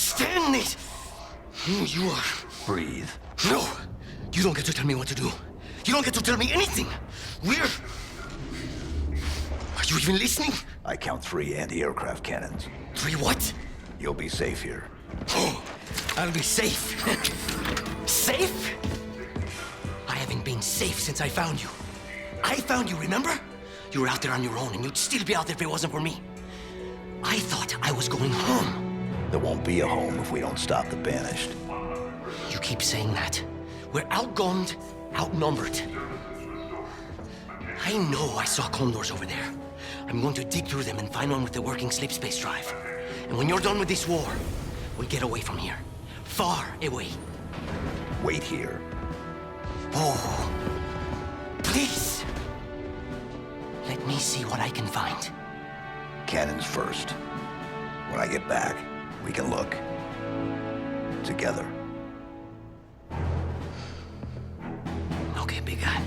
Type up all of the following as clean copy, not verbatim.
stand it! Who you are. Breathe. No! You don't get to tell me what to do. You don't get to tell me anything. We're... Are you even listening? I count 3 anti-aircraft cannons. 3 what? You'll be safe here. Oh, I'll be safe. Safe? I haven't been safe since I found you. I found you, remember? You were out there on your own, and you'd still be out there if it wasn't for me. I thought I was going home. There won't be a home if we don't stop the Banished. You keep saying that. We're outgunned, outnumbered. I know I saw condors over there. I'm going to dig through them and find one with a working sleep space drive. And when you're done with this war, we'll get away from here. Far away. Wait here. Oh, please. Let me see what I can find. Cannons first. When I get back, we can look. Together. Okay, big guy.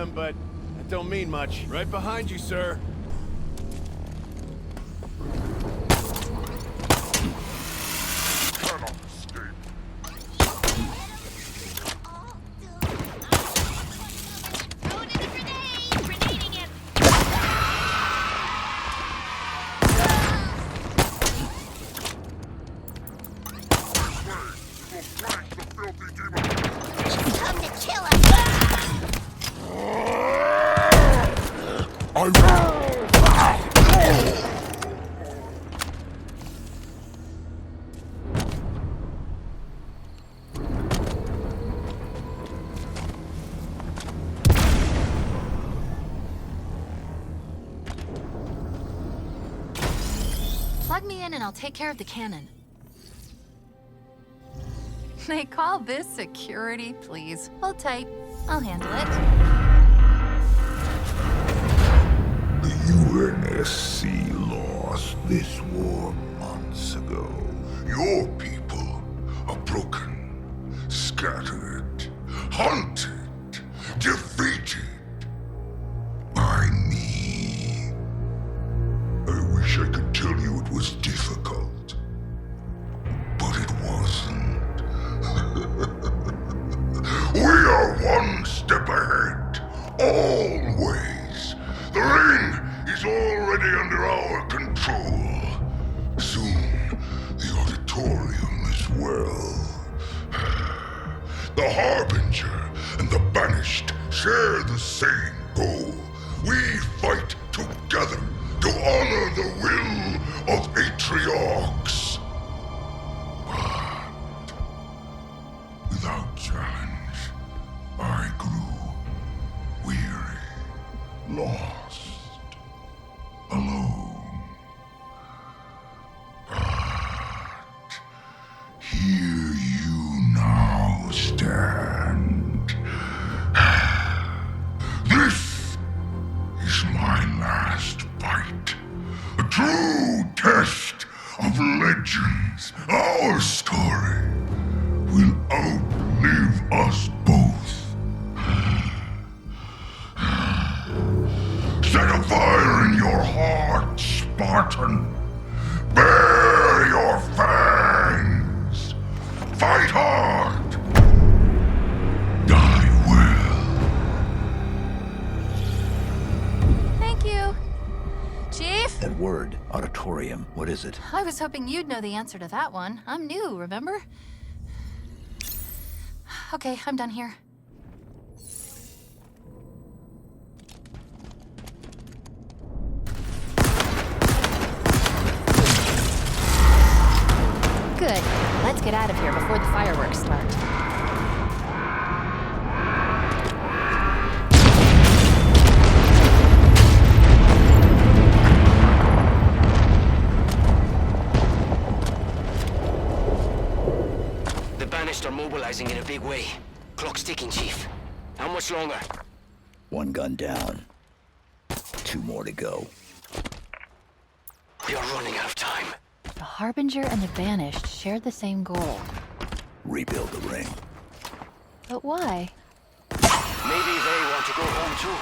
him, but that don't mean much. Right behind you, sir. Cannot escape. Throwing in a grenade! Grenading him! You will flank the filthy demon. Come to kill us! Plug me in and I'll take care of the cannon. They call this security, please. Hold tight. I'll handle it. The UNSC lost this war months ago. Your people are broken, scattered, hunted, defeated by me. I wish I could tell you it was difficult, but it wasn't. We are one step ahead, always. The ring is already under our control. Soon, the auditorium as well. The Harbinger and the Banished share the same goal. We fight together to honor the will of Atriarchs. But without challenge, I grew weary, lost, alone. But here you now stand. This is my last fight. A true test of legends. Our story will outlive us both. Set a fire in your heart, Spartan. Bare your fangs. Fight hard. Die well. Thank you. Chief? That word, auditorium, what is it? I was hoping you'd know the answer to that one. I'm new, remember? Okay, I'm done here. Good. Let's get out of here before the fireworks start. The Banished are mobilizing in a big way. Clock's ticking, Chief. How much longer? One gun down. 2 more to go. We are running out of time. The Harbinger and the Banished shared the same goal. Rebuild the ring. But why? Maybe they want to go home too.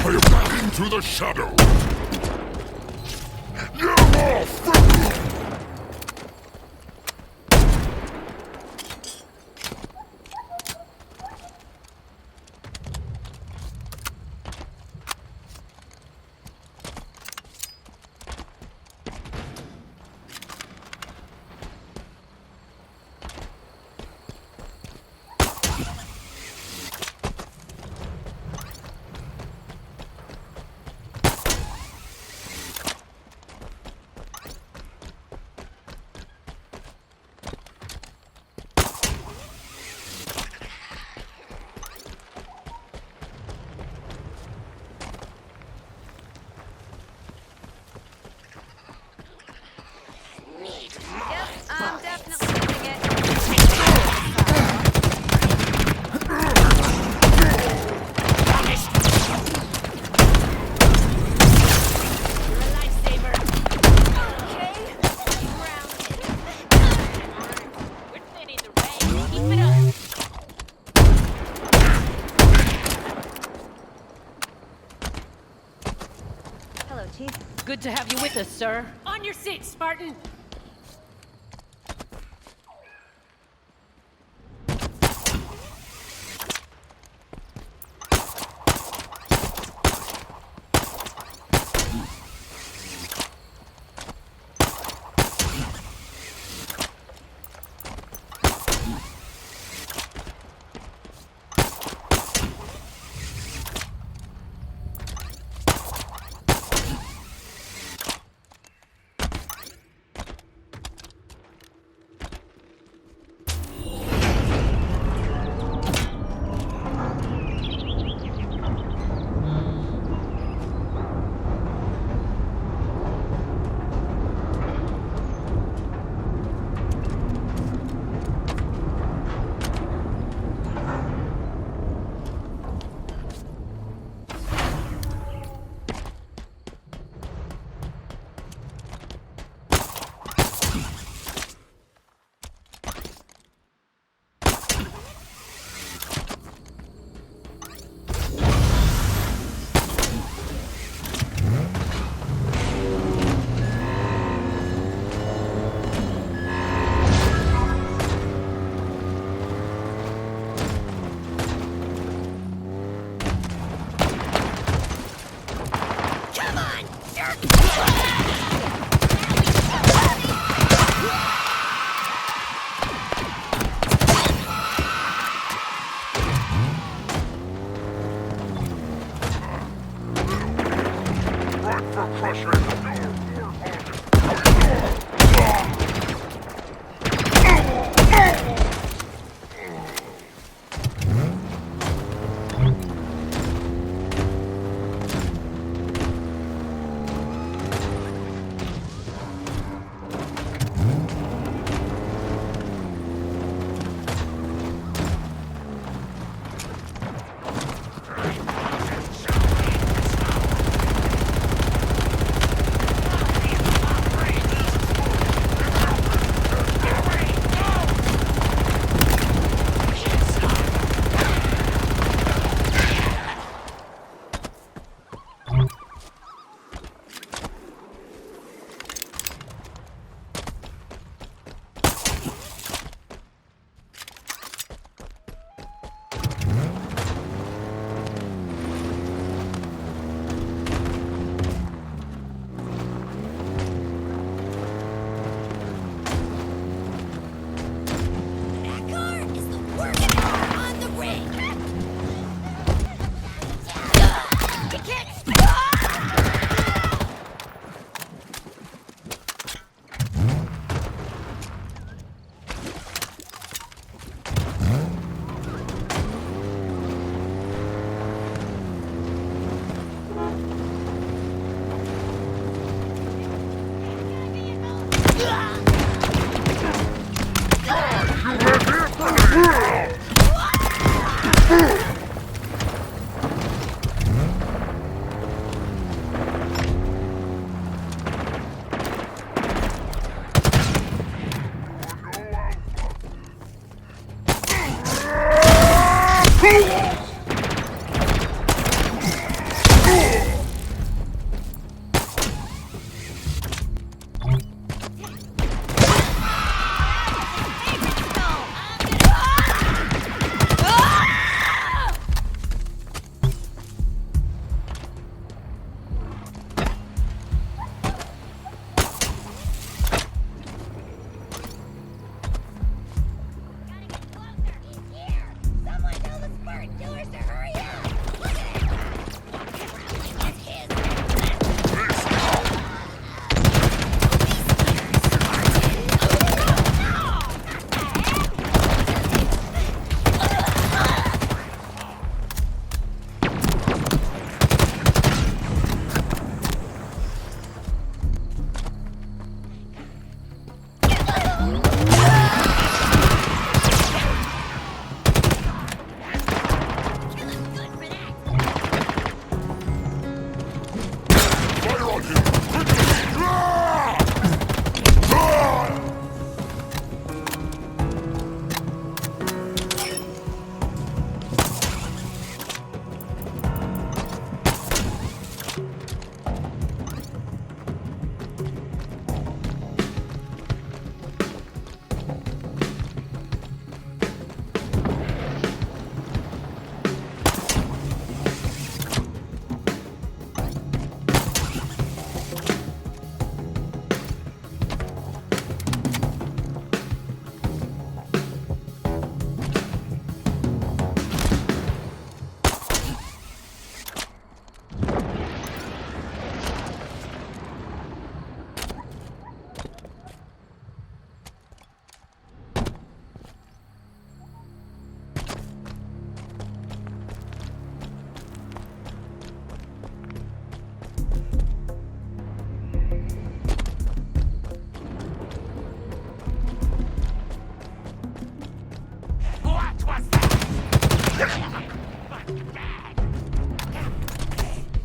I am back into the shadow. You're all free. Good to have you with us, sir. On your seat, Spartan!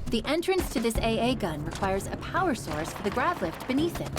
The entrance to this AA gun requires a power source for the grav lift beneath it.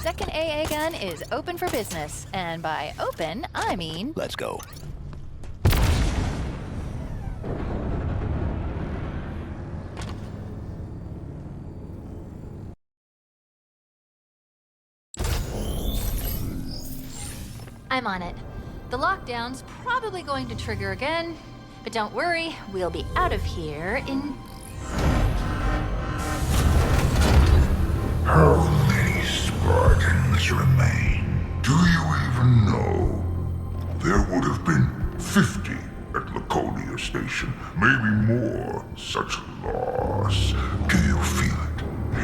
Second AA gun is open for business, and by open, I mean... Let's go. I'm on it. The lockdown's probably going to trigger again, but don't worry, we'll be out of here in... How many Spartans remain? Do you even know? There would have been 50 at Laconia Station, maybe more. Such loss. Do you feel it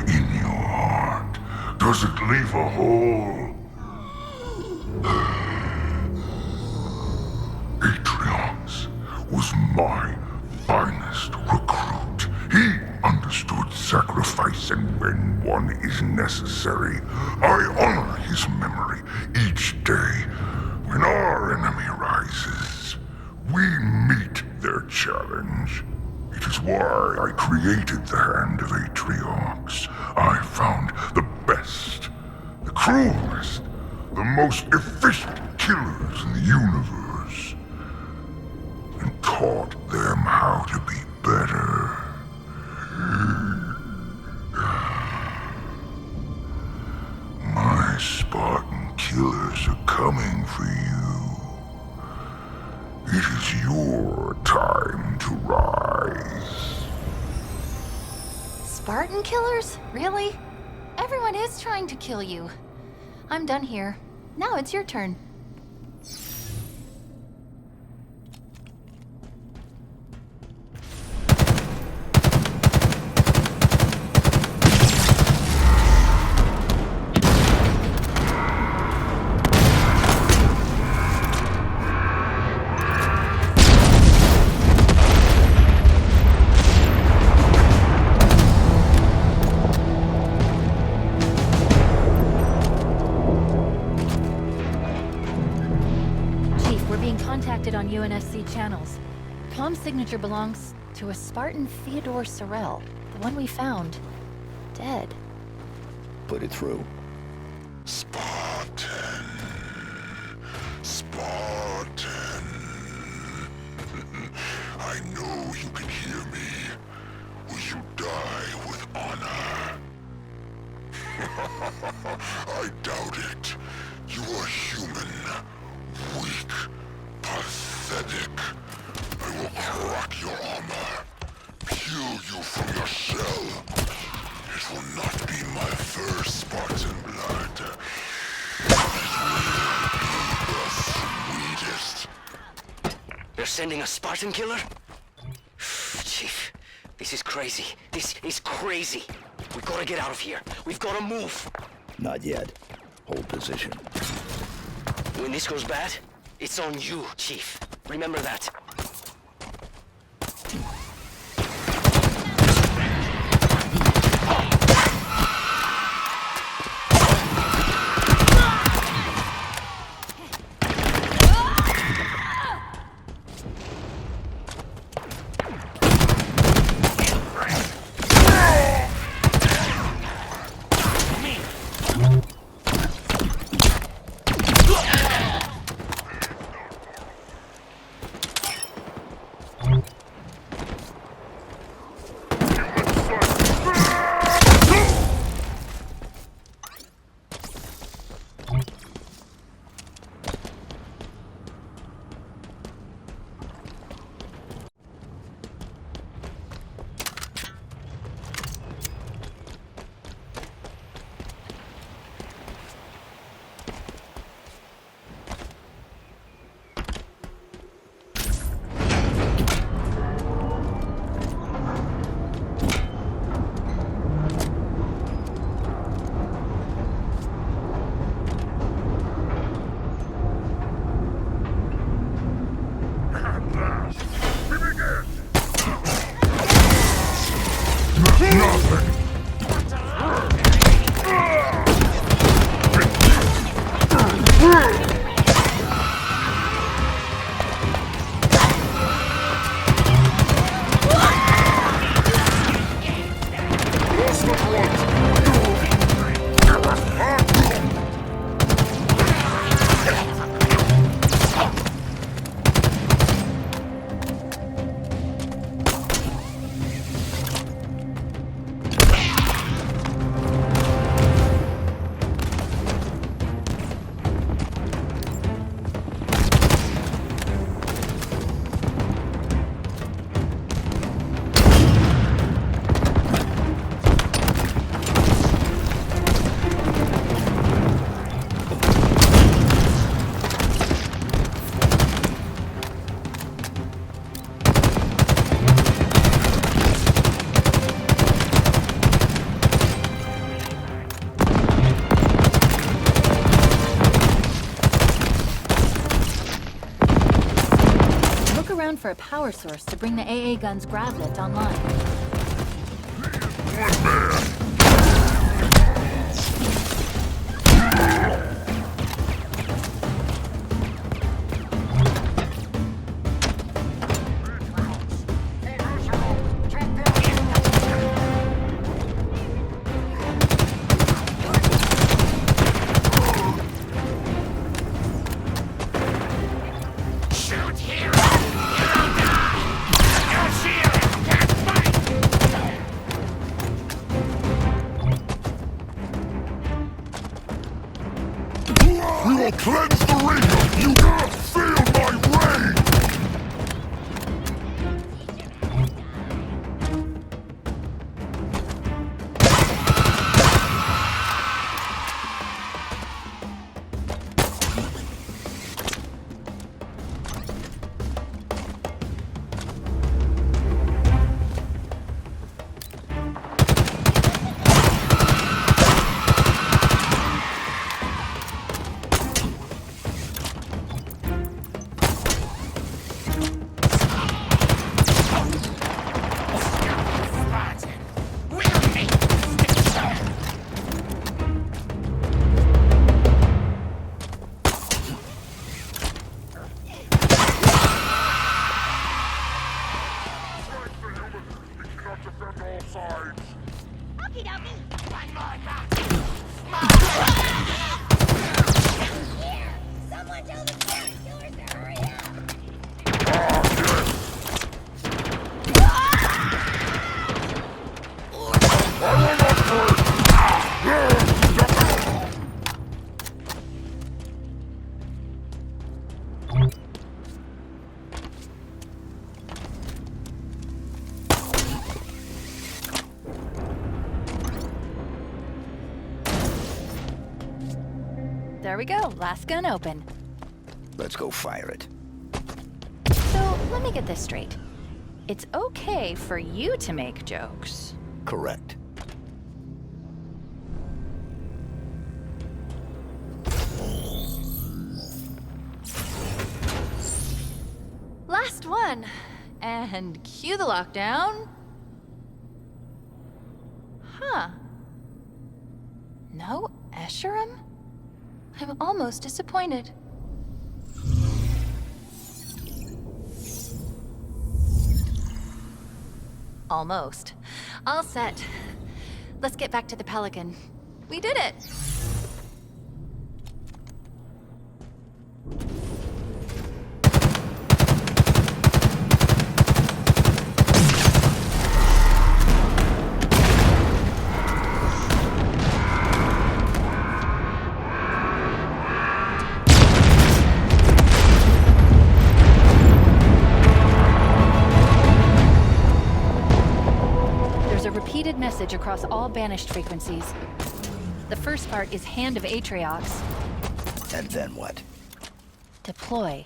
in your heart? Does it leave a hole? Atriox was my finest recruit. He understood sacrifice, and when one is necessary, I honor his memory each day. When our enemy rises, we meet their challenge. It is why I created the Hand of Atriox. I found the best, the cruelest, the most efficient killers in the universe, and taught them how to be better. My Spartan killers are coming for you. It is your time to rise. Spartan killers? Really? Everyone is trying to kill you. I'm done here. Now it's your turn. On UNSC channels. Comm signature belongs to a Spartan Theodore Sorrell, the one we found dead. Put it through. Spartan. Spartan. I know you can hear me. Will you die with honor? I doubt it. You are human. Weak. Pathetic. I will crack your armor. Peel you from your shell. It will not be my first Spartan blood. It will be the sweetest. You're sending a Spartan killer? Chief, this is crazy. This is crazy. We gotta get out of here. We've gotta move. Not yet. Hold position. When this goes bad, it's on you, Chief. Remember that. For a power source to bring the AA gun's grav lift online. One man. We will cleanse the ring! You cannot feel my reign! sides! Okie dokie. One more Here! Someone tell the spirit killers to hurry up! There we go, last gun open. Let's go fire it. So, let me get this straight. It's okay for you to make jokes. Correct. Last one. And cue the lockdown. Huh. No Escherum? I'm almost disappointed. Almost. All set. Let's get back to the Pelican. We did it! Repeated message across all banished frequencies. The first part is Hand of Atriox. And then what? Deploy.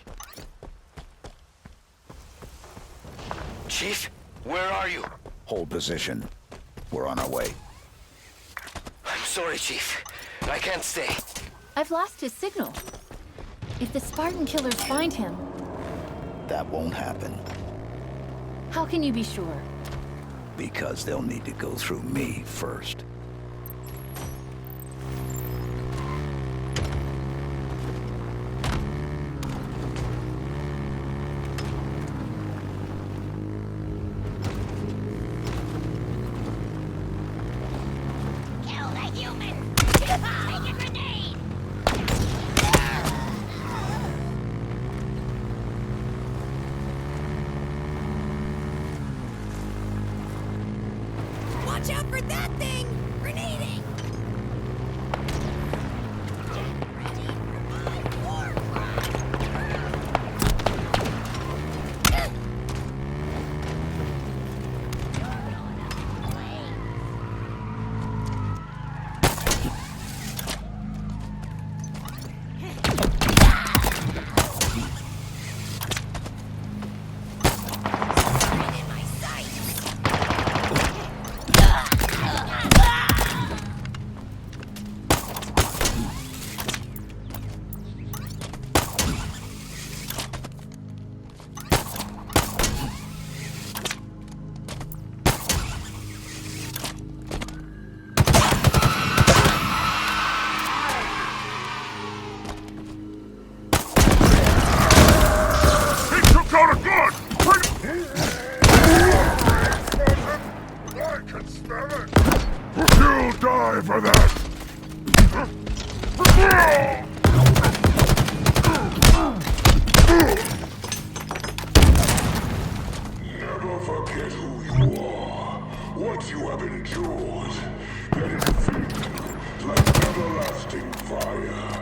Chief, where are you? Hold position. We're on our way. I'm sorry, Chief. I can't stay. I've lost his signal. If the Spartan killers find him, That won't happen. how can you be sure? Because they'll need to go through me first. Kill the human! Take a grenade! Watch out for that thing! Grenading! Ready for my war in my sights! He took out a gun! I can smell it! You'll die for that! Never forget who you are. What you have endured. Let it feel like everlasting fire.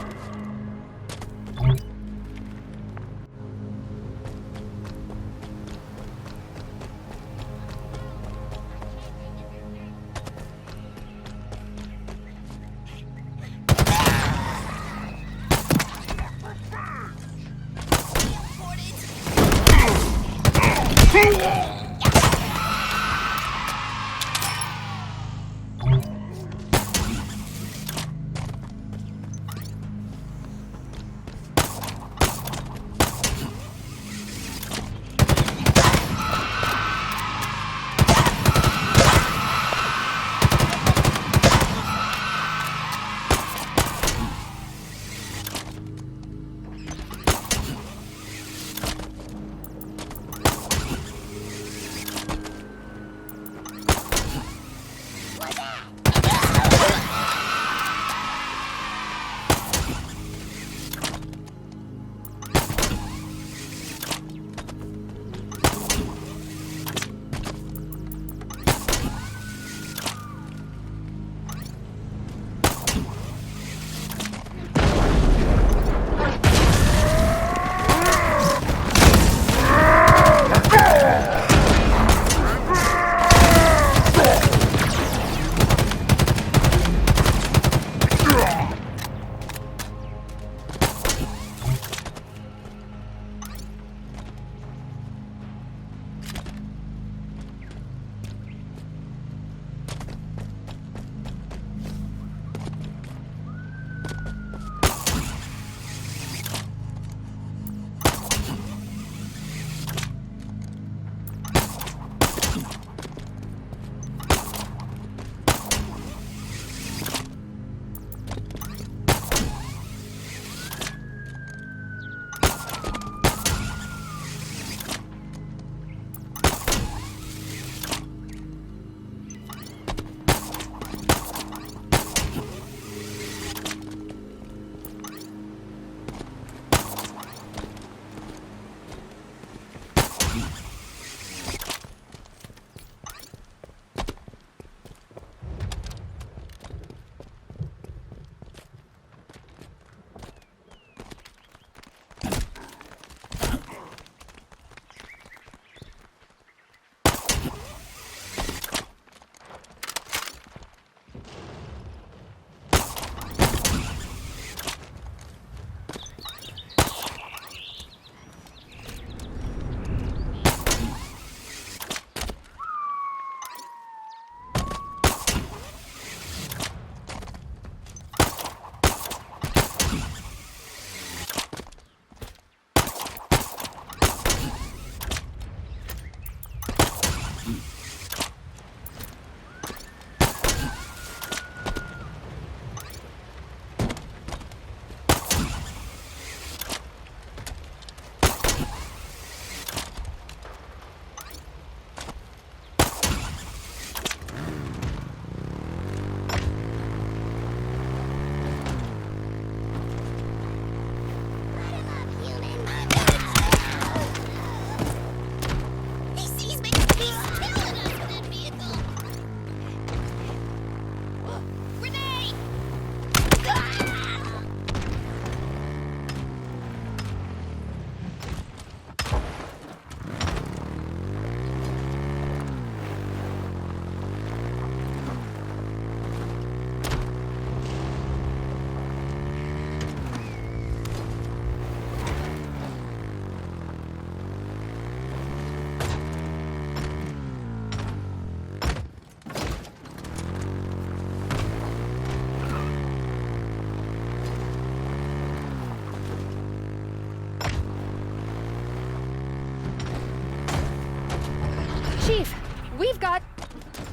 Chief, we've got,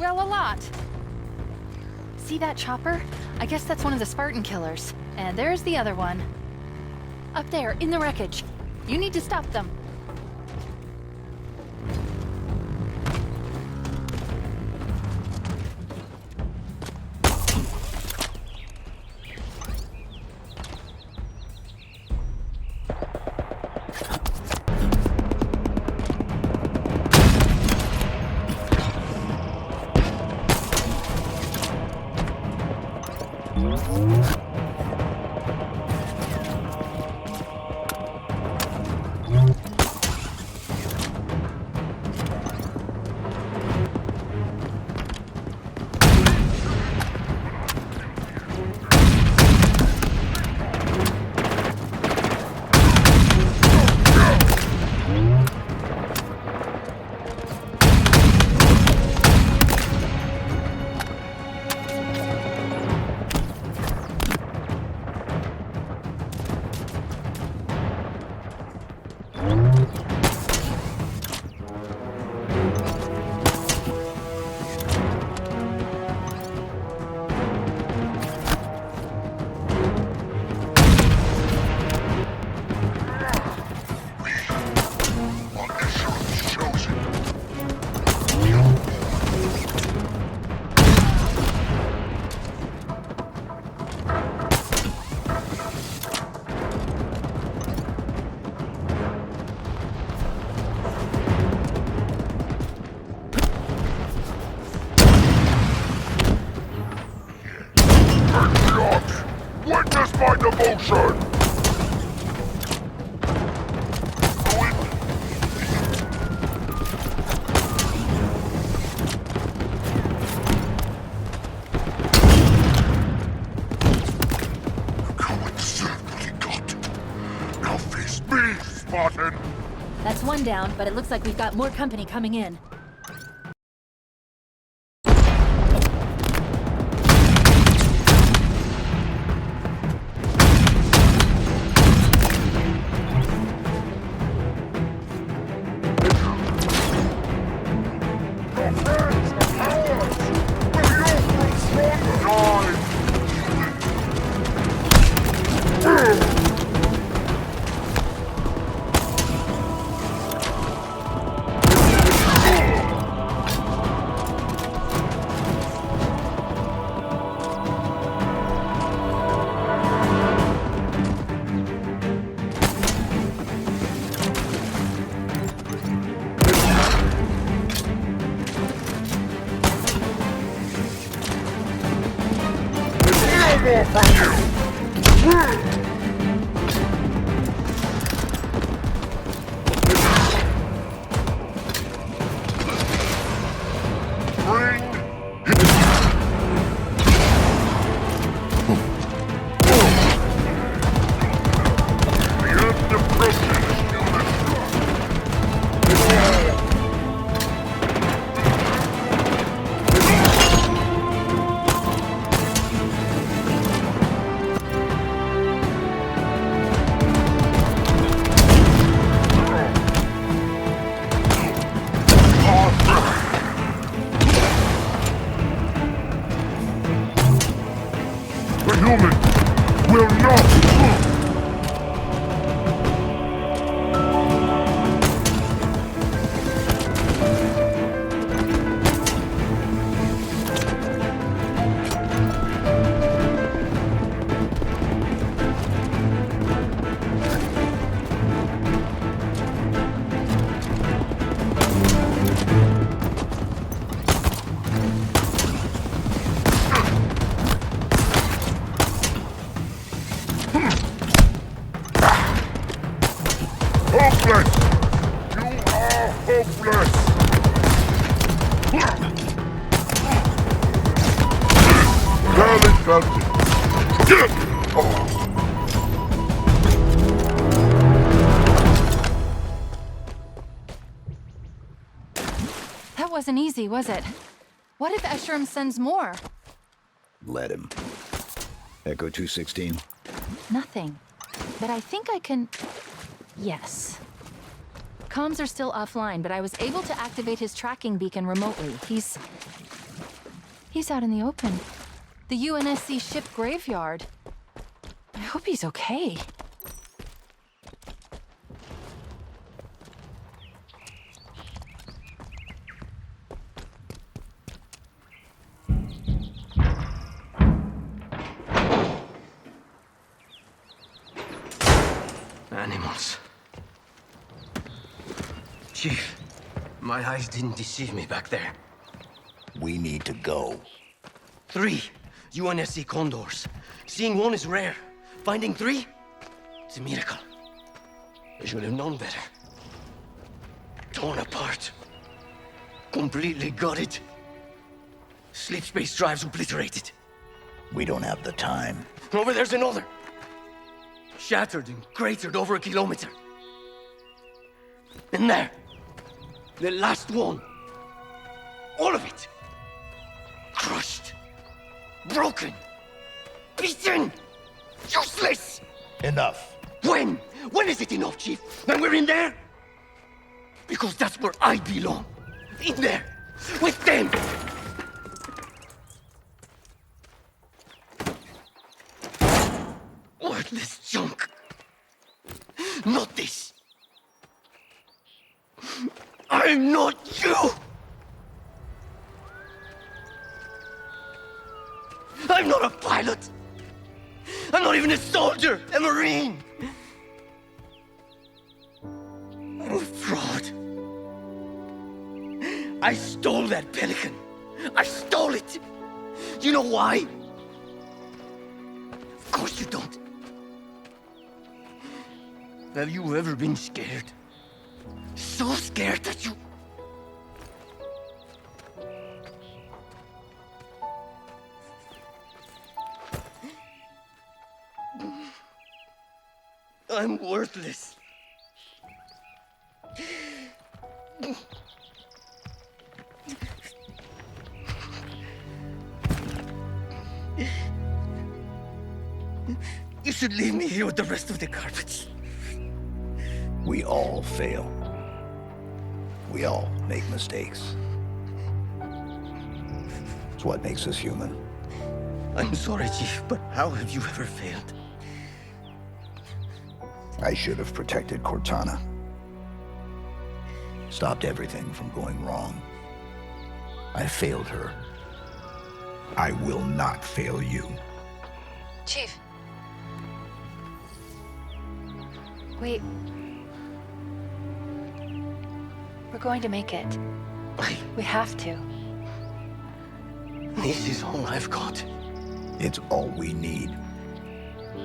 well, a lot. See that chopper? I guess that's one of the Spartan killers. And there's the other one. Up there, in the wreckage. You need to stop them. Witness my devotion! Coincidentally got. Now face me, Spartan! That's one down, but it looks like we've got more company coming in. The human will not move! Hopeless! You are hopeless! Barely felt it. That wasn't easy, was it? What if Escharum sends more? Let him. Echo 216. Nothing. But I think I can... Yes. Comms are still offline, but I was able to activate his tracking beacon remotely. He's out in the open. The UNSC ship graveyard. I hope he's okay. Animals. Chief, my eyes didn't deceive me back there. We need to go. 3 UNSC condors. Seeing one is rare. Finding 3? It's a miracle. I should have known better. Torn apart. Completely gutted. Sleep space drives obliterated. We don't have the time. Over there's another. Shattered and cratered over a kilometer. And there. The last one. All of it. Crushed. Broken. Beaten. Useless. Enough. When? When is it enough, Chief? When we're in there? Because that's where I belong. In there. With them. Worthless junk. Not this. I'm not you! I'm not a pilot! I'm not even a soldier, a marine! I'm a fraud. I stole that Pelican. I stole it! You know why? Of course you don't. Have you ever been scared? So scared that you... I'm worthless. You should leave me here with the rest of the garbage. We all fail. We all make mistakes. It's what makes us human. I'm sorry, Chief, but how have you ever failed? I should have protected Cortana. Stopped everything from going wrong. I failed her. I will not fail you. Chief. Wait. We're going to make it. We have to. This is all I've got. It's all we need.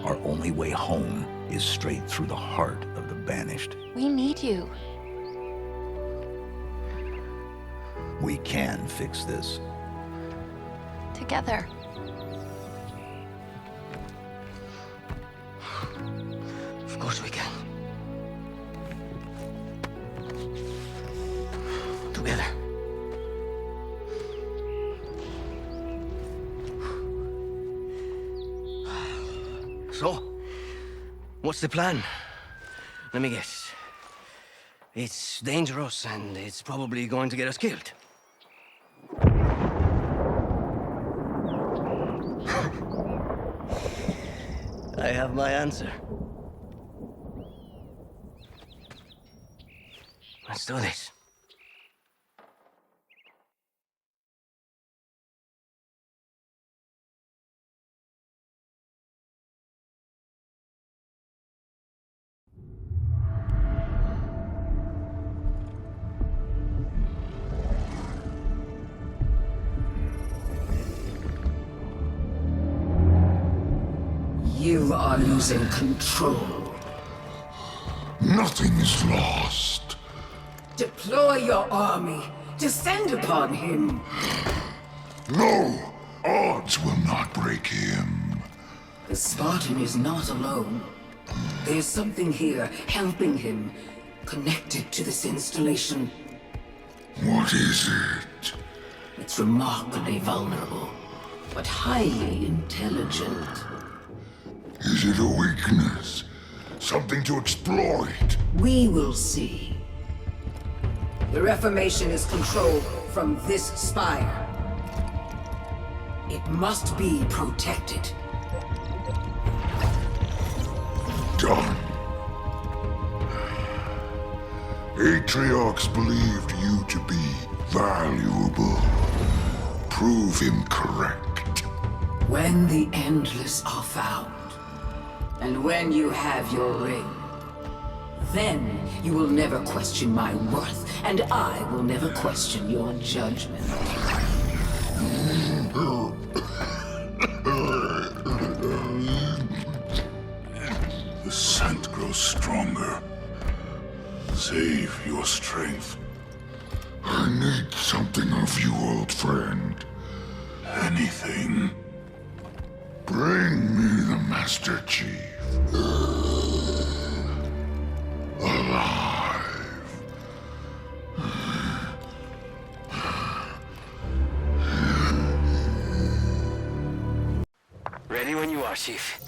Our only way home is straight through the heart of the Banished. We need you. We can fix this. Together. Of course we can. Together. So, what's the plan? Let me guess. It's dangerous and it's probably going to get us killed. I have my answer. Let's do this. You are losing control. Nothing is lost. Deploy your army. Descend upon him. No, odds will not break him. The Spartan is not alone. There's something here helping him, connected to this installation. What is it? It's remarkably vulnerable, but highly intelligent. Is it a weakness? Something to exploit? We will see. The Reformation is controlled from this spire. It must be protected. Done. Atriox believed you to be valuable. Prove him correct. When the Endless are found, and when you have your ring, then you will never question my worth, and I will never question your judgment. The scent grows stronger. Save your strength. I need something of you, old friend. Anything. Bring me the Master Chief. Alive. Ready when you are, Chief.